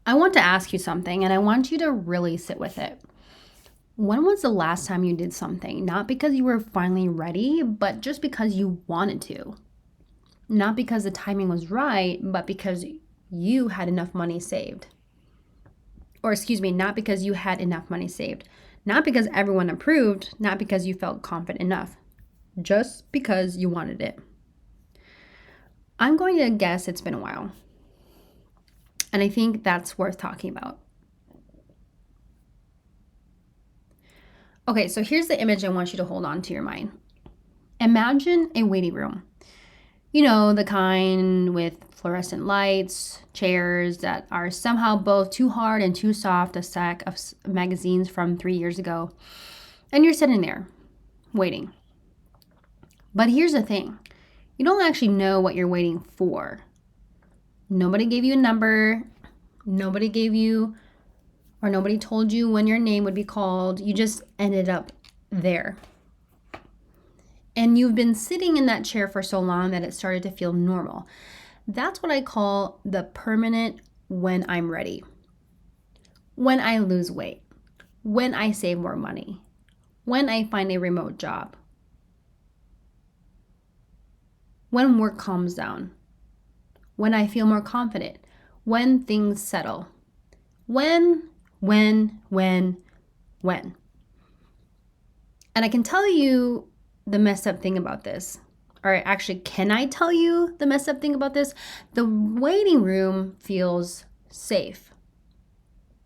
I want to ask you something, and I want you to really sit with it. When was the last time you did something, not because you were finally ready, but just because you wanted to? Not because the timing was right, but because you had enough money saved. Or, excuse me, not because you had enough money saved. Not because everyone approved, not because you felt confident enough. Just because you wanted it. I'm going to guess it's been a while. And I think that's worth talking about. Okay, so here's the image I want you to hold on to your mind. Imagine a waiting room. You know, the kind with fluorescent lights, chairs that are somehow both too hard and too soft, a stack of magazines from 3 years ago. And you're sitting there, waiting. But here's the thing. You don't actually know what you're waiting for. Nobody gave you a number. Nobody told you when your name would be called. You just ended up there. And you've been sitting in that chair for so long that it started to feel normal. That's what I call the permanent when I'm ready. When I lose weight. When I save more money. When I find a remote job. When work calms down. When I feel more confident. When things settle. When. And I can tell you the messed up thing about this. Or actually, can I tell you the messed up thing about this? The waiting room feels safe.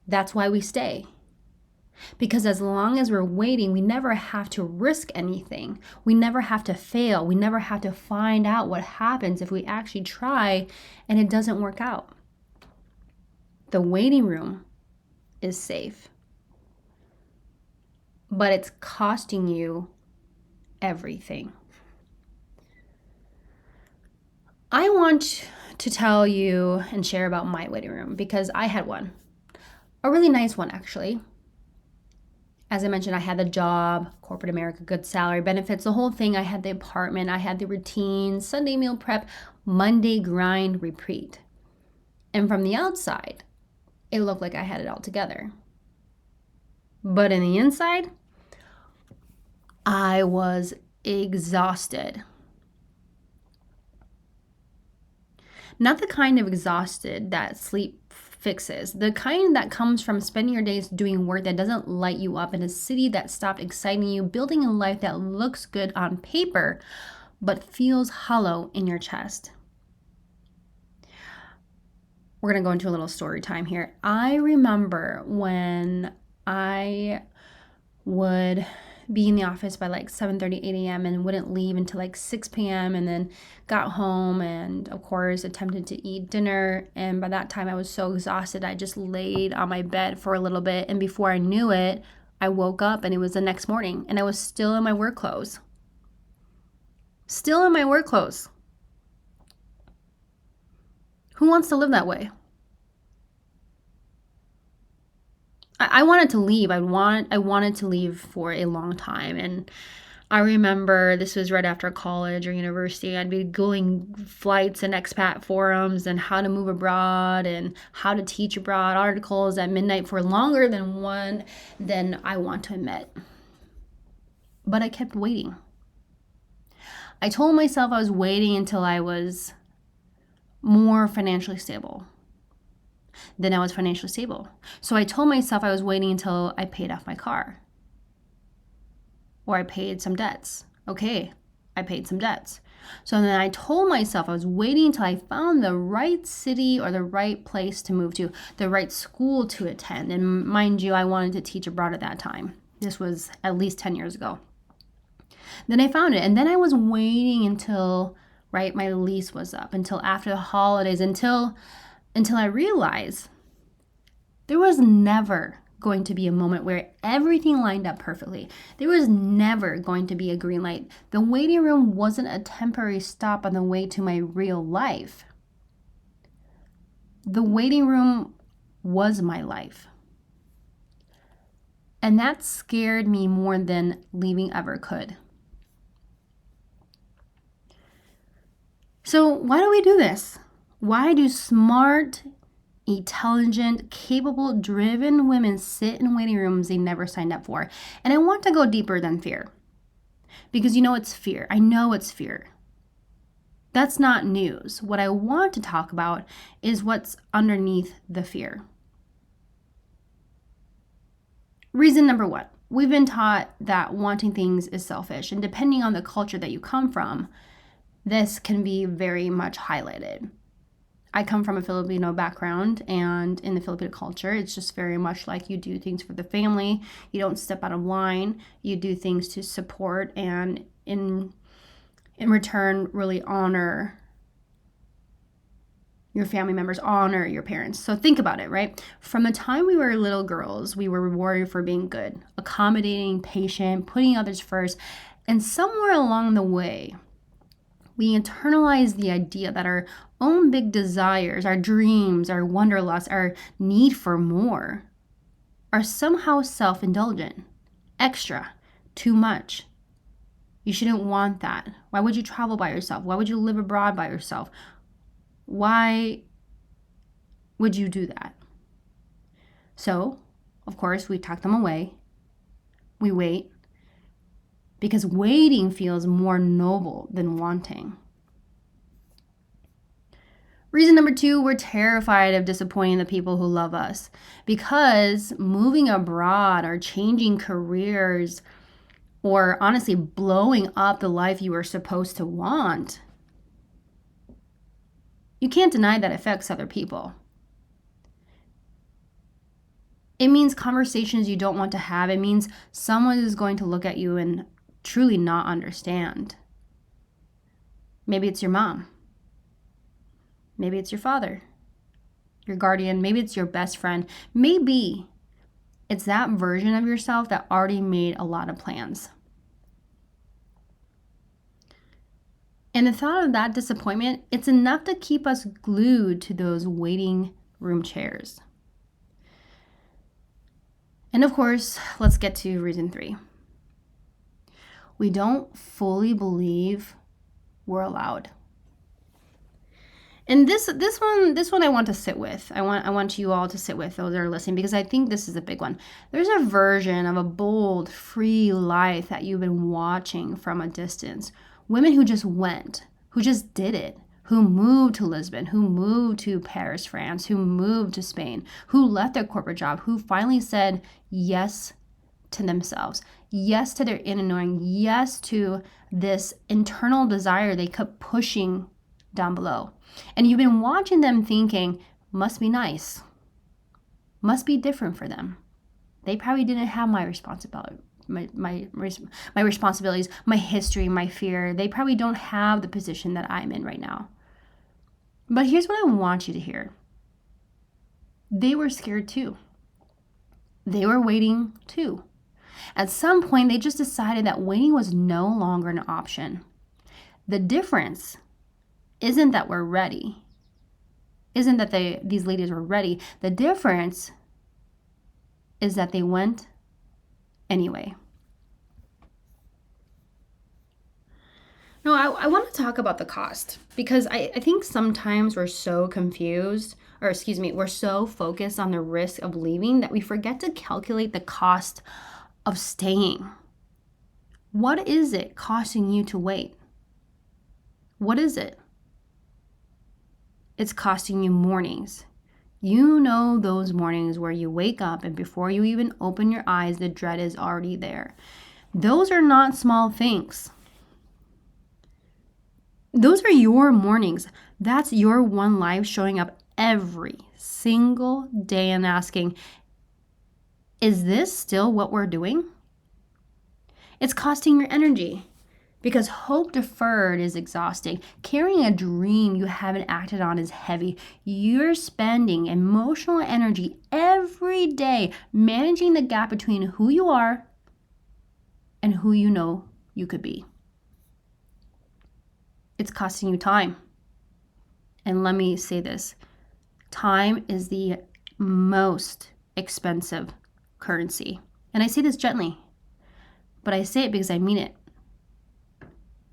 That's why we stay. Because as long as we're waiting, we never have to risk anything. We never have to fail. We never have to find out what happens if we actually try and it doesn't work out. The waiting room is safe. But it's costing you everything. I want to tell you and share about my waiting room because I had one. A really nice one, actually. As I mentioned, I had the job, corporate America, good salary, benefits, the whole thing. I had the apartment, I had the routine, Sunday meal prep, Monday grind, repeat. And from the outside, it looked like I had it all together. But in the inside, I was exhausted. Not the kind of exhausted that sleep fixes, the kind that comes from spending your days doing work that doesn't light you up in a city that stopped exciting you, building a life that looks good on paper but feels hollow in your chest. We're going to go into a little story time here. I remember when I would be in the office by like 7:30, 8 a.m. and wouldn't leave until like 6 p.m. and then got home and of course attempted to eat dinner. And by that time I was so exhausted, I just laid on my bed for a little bit. And before I knew it, I woke up and it was the next morning and I was still in my work clothes. Still in my work clothes. Who wants to live that way? I wanted to leave. I wanted to leave for a long time. And I remember this was right after college or university. I'd be Googling flights and expat forums and how to move abroad and how to teach abroad, articles at midnight for longer than I want to admit. But I kept waiting. I told myself I was waiting until I was more financially stable. Then I was financially stable. So I told myself I was waiting until I paid off my car. Or I paid some debts. Okay, I paid some debts. So then I told myself I was waiting until I found the right city or the right place to move to, the right school to attend. And mind you, I wanted to teach abroad at that time. This was at least 10 years ago. Then I found it. And then I was waiting until, my lease was up, until after the holidays, until I realized there was never going to be a moment where everything lined up perfectly. There was never going to be a green light. The waiting room wasn't a temporary stop on the way to my real life. The waiting room was my life. And that scared me more than leaving ever could. So why do we do this? Why do smart, intelligent, capable, driven women sit in waiting rooms they never signed up for. And I want to go deeper than fear because it's fear. I know it's fear. That's not news. What I want to talk about is what's underneath the fear. Reason number one, we've been taught that wanting things is selfish. And depending on the culture that you come from, this can be very much highlighted. I come from a Filipino background, and in the Filipino culture, it's just very much like you do things for the family. You don't step out of line. You do things to support and in return really honor your family members, honor your parents. So think about it, right? From the time we were little girls, we were rewarded for being good, accommodating, patient, putting others first. And somewhere along the way, we internalize the idea that our own big desires, our dreams, our wanderlust, our need for more are somehow self-indulgent, extra, too much. You shouldn't want that. Why would you travel by yourself? Why would you live abroad by yourself? Why would you do that? So, of course, we tuck them away. We wait because waiting feels more noble than wanting. Reason number two, we're terrified of disappointing the people who love us because moving abroad or changing careers or honestly blowing up the life you were supposed to want, you can't deny that affects other people. It means conversations you don't want to have. It means someone is going to look at you and truly not understand. Maybe it's your mom. Maybe it's your father, your guardian. Maybe it's your best friend. Maybe it's that version of yourself that already made a lot of plans. And the thought of that disappointment, it's enough to keep us glued to those waiting room chairs. And of course, let's get to reason three. We don't fully believe we're allowed. And this one I want to sit with. I want you all to sit with, those that are listening, because I think this is a big one. There's a version of a bold, free life that you've been watching from a distance. Women who just went, who just did it, who moved to Lisbon, who moved to Paris, France, who moved to Spain, who left their corporate job, who finally said yes to themselves, yes to their inner knowing, yes to this internal desire they kept pushing down below. And you've been watching them thinking, must be nice, must be different for them. They probably didn't have my responsibility. My responsibilities, my history, my fear. They probably don't have the position that I'm in right now. But here's what I want you to hear. They were scared too. They were waiting too. At some point, they just decided that waiting was no longer an option. The difference isn't that we're ready. Isn't that these ladies were ready. The difference is that they went anyway. No, I want to talk about the cost because I think sometimes we're so confused, we're so focused on the risk of leaving that we forget to calculate the cost of staying. What is it costing you to wait? What is it? It's costing you mornings. You know those mornings where you wake up and before you even open your eyes, the dread is already there. Those are not small things. Those are your mornings. That's your one life showing up every single day and asking, is this still what we're doing? It's costing your energy. Because hope deferred is exhausting. Carrying a dream you haven't acted on is heavy. You're spending emotional energy every day managing the gap between who you are and who you know you could be. It's costing you time. And let me say this. Time is the most expensive currency. And I say this gently, but I say it because I mean it.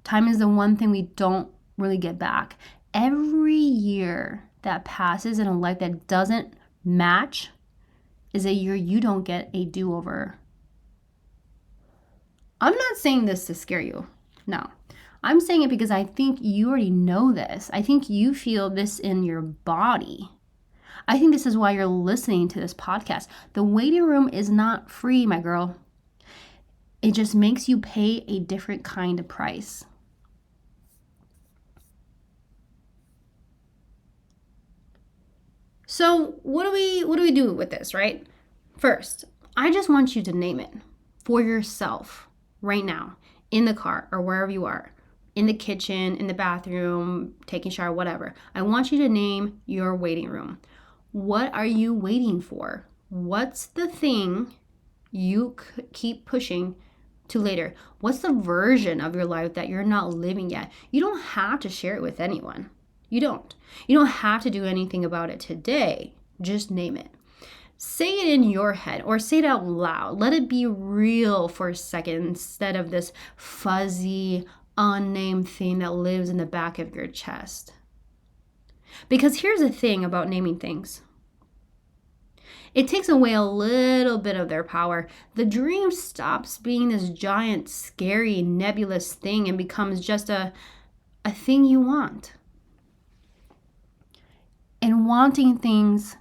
Time is the one thing we don't really get back. Every year that passes in a life that doesn't match is a year you don't get a do-over. I'm not saying this to scare you. No. I'm saying it because I think you already know this. I think you feel this in your body. I think this is why you're listening to this podcast. The waiting room is not free, my girl. It just makes you pay a different kind of price. So what do we do with this, right? First, I just want you to name it for yourself right now, in the car or wherever you are, in the kitchen, in the bathroom, taking a shower, whatever. I want you to name your waiting room. What are you waiting for? What's the thing you keep pushing to later? What's the version of your life that you're not living yet? You don't have to share it with anyone. You don't. You don't have to do anything about it today. Just name it. Say it in your head or say it out loud. Let it be real for a second instead of this fuzzy, unnamed thing that lives in the back of your chest. Because here's the thing about naming things. It takes away a little bit of their power. The dream stops being this giant, scary, nebulous thing and becomes just a thing you want. And wanting things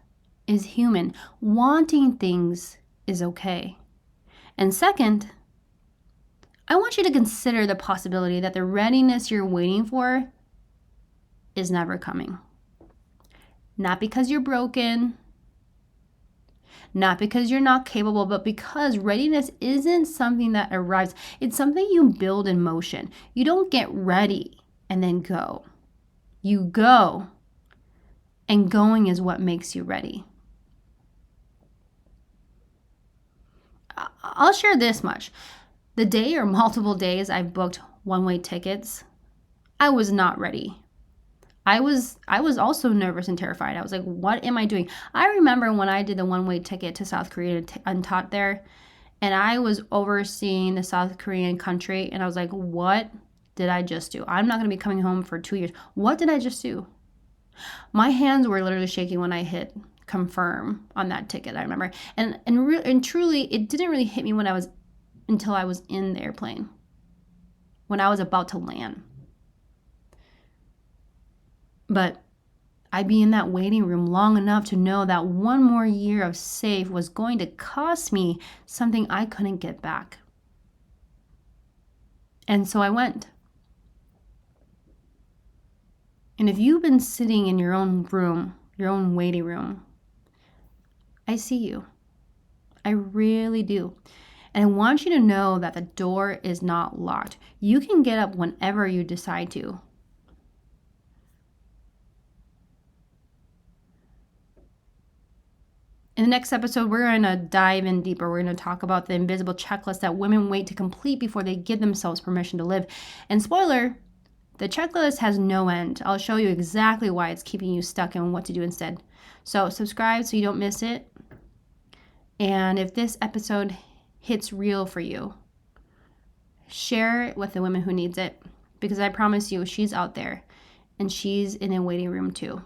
is human. Wanting things is okay. And second, I want you to consider the possibility that the readiness you're waiting for is never coming. Not because you're broken, not because you're not capable, but because readiness isn't something that arrives. It's something you build in motion. You don't get ready and then go. You go, and going is what makes you ready. I'll share this much. The day or multiple days I've booked one-way tickets, I was not ready. I was also nervous and terrified. I was like, what am I doing? I remember when I did the one-way ticket to South Korea and taught there, and I was overseeing the South Korean country, and I was like, what did I just do? I'm not going to be coming home for 2 years. What did I just do? My hands were literally shaking when I hit confirm on that ticket, I remember. And truly, it didn't really hit me until I was in the airplane, when I was about to land. But I'd be in that waiting room long enough to know that one more year of safe was going to cost me something I couldn't get back. And so I went. And if you've been sitting in your own room, your own waiting room, I see you. I really do. And I want you to know that the door is not locked. You can get up whenever you decide to. In the next episode, we're going to dive in deeper. We're going to talk about the invisible checklist that women wait to complete before they give themselves permission to live. And spoiler, the checklist has no end. I'll show you exactly why it's keeping you stuck and what to do instead. So subscribe so you don't miss it. And if this episode hits real for you, share it with the woman who needs it, because I promise you she's out there and she's in a waiting room too.